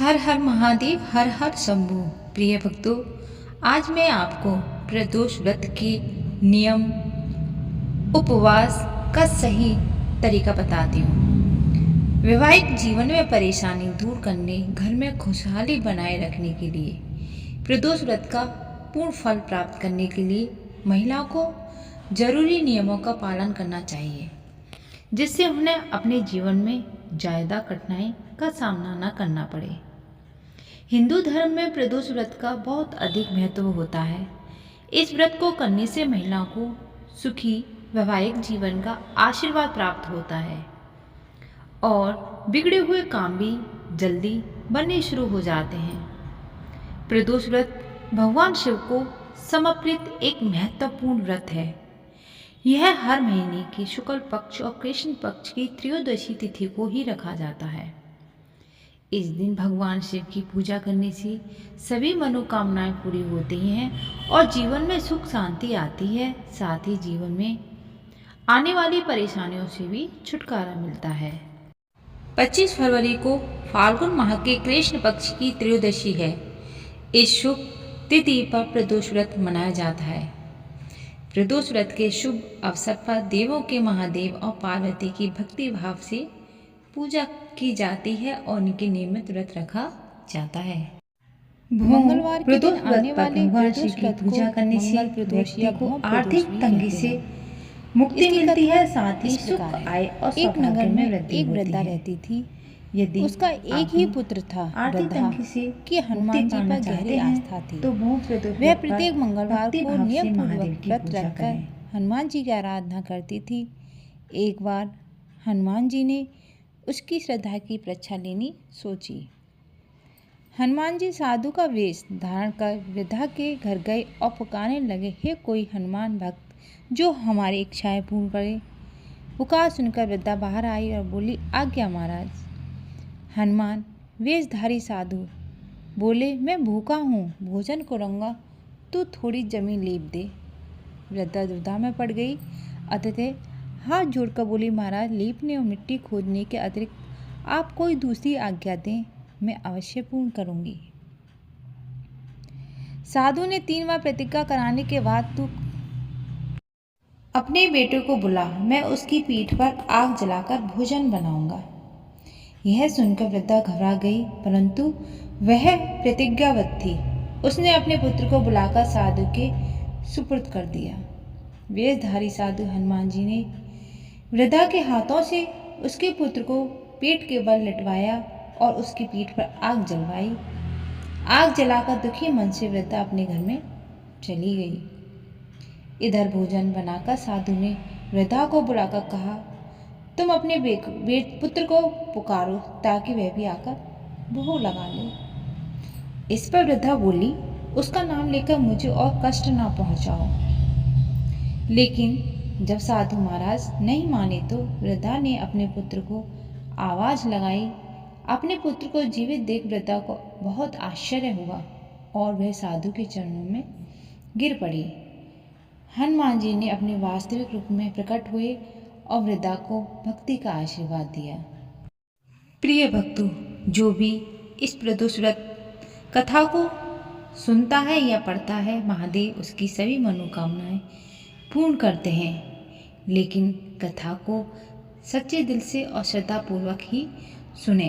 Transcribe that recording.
हर हर महादेव, हर हर शंभू। प्रिय भक्तों, आज मैं आपको प्रदोष व्रत के नियम, उपवास का सही तरीका बताती हूँ। वैवाहिक जीवन में परेशानी दूर करने, घर में खुशहाली बनाए रखने के लिए, प्रदोष व्रत का पूर्ण फल प्राप्त करने के लिए महिलाओं को जरूरी नियमों का पालन करना चाहिए, जिससे उन्हें अपने जीवन में ज़्यादा कठिनाई का सामना न करना पड़े। हिंदू धर्म में प्रदोष व्रत का बहुत अधिक महत्व होता है। इस व्रत को करने से महिलाओं को सुखी वैवाहिक जीवन का आशीर्वाद प्राप्त होता है और बिगड़े हुए काम भी जल्दी बनने शुरू हो जाते हैं। प्रदोष व्रत भगवान शिव को समर्पित एक महत्वपूर्ण व्रत है। यह हर महीने की शुक्ल पक्ष और कृष्ण पक्ष की त्रयोदशी तिथि को ही रखा जाता है। इस दिन भगवान शिव की पूजा करने से सभी मनोकामनाएं पूरी होती हैं और जीवन में सुख शांति आती है। साथ ही जीवन में आने वाली परेशानियों से भी छुटकारा मिलता है। 25 फरवरी को फाल्गुन माह के कृष्ण पक्ष की त्रयोदशी है। इस शुभ तिथि पर प्रदोष व्रत मनाया जाता है। प्रदोष व्रत के शुभ अवसर पर देवों के महादेव और पार्वती की भक्ति भाव से पूजा की जाती है और उनके नियमित व्रत रखा जाता है। मंगलवार के दिन आने वाले भगवान शिव की पूजा करने से व्यक्ति को आर्थिक तंगी से मुक्ति मिलती है। साथ ही सुख, आय और एक नगर में वृद्धि एक होती वृद्धा है। रहती थी। यदि उसका एक ही पुत्र था, आर्थिक वृद्धा, तंगी से कि हनुमान जी पर गहरी आस्था थी। तो वो प्रदोष वह व्रत पर प्रत्येक मंगलवार भक्ति को भाव से नियम महादेव पूर्वक की व्रत पूजा रखकर करें। हनुमान जी की आराधना करती थी। एक बार हनुमान जी ने उसकी श्रद्धा की परीक्षा लेनी सोची। हनुमान जी साधु का वेश धारण कर वृद्धा के घर गए और पुकारने लगे, हे कोई हनुमान भक्त जो हमारी इच्छाएं पूर्ण करे। पुकार सुनकर वृद्धा बाहर आई और बोली, आज्ञा महाराज। हनुमान वेशधारी साधु बोले, मैं भूखा हूँ, भोजन करूँगा, तू थोड़ी जमीन लीप दे। वृद्धा दुविधा में पड़ गई, अतः हाथ जोड़कर बोली, महाराज लीपने और मिट्टी खोदने के अतिरिक्त आप कोई दूसरी आज्ञा दें, मैं अवश्य पूर्ण करूँगी। साधु ने 3 बार प्रतिज्ञा कराने के बाद, तू अपने बेटे को बुला, मैं उसकी पीठ पर आग जलाकर भोजन बनाऊंगा। यह सुनकर वृद्धा घबरा गई, परंतु वह प्रतिज्ञाबद्ध थी। उसने अपने पुत्र को बुलाकर साधु के सुपुर्द कर दिया। वेशधारी साधु हनुमान जी ने वृद्धा के हाथों से उसके पुत्र को पेट के बल लिटवाया और उसकी पीठ पर आग जलवाई। आग जलाकर दुखी मन से वृद्धा अपने घर में चली गई। इधर भोजन बनाकर साधु ने वृद्धा को बुलाकर कहा, तुम अपने पुत्र को पुकारो ताकि वह भी आकर भोग लगा ले। इस पर वृद्धा बोली, उसका नाम लेकर मुझे और कष्ट ना पहुंचाओ। लेकिन जब साधु महाराज नहीं माने तो वृद्धा ने अपने पुत्र को आवाज लगाई। अपने पुत्र को जीवित देख वृद्धा को बहुत आश्चर्य हुआ और वह साधु के चरणों में गिर पड़ी। हनुमान जी ने अपने वास्तविक रूप में प्रकट हुए और वृद्धा को भक्ति का आशीर्वाद दिया। प्रिय भक्तों, जो भी इस प्रदोष व्रत कथा को सुनता है या पढ़ता है, महादेव उसकी सभी मनोकामनाएं पूर्ण करते हैं। लेकिन कथा को सच्चे दिल से और श्रद्धापूर्वक ही सुने।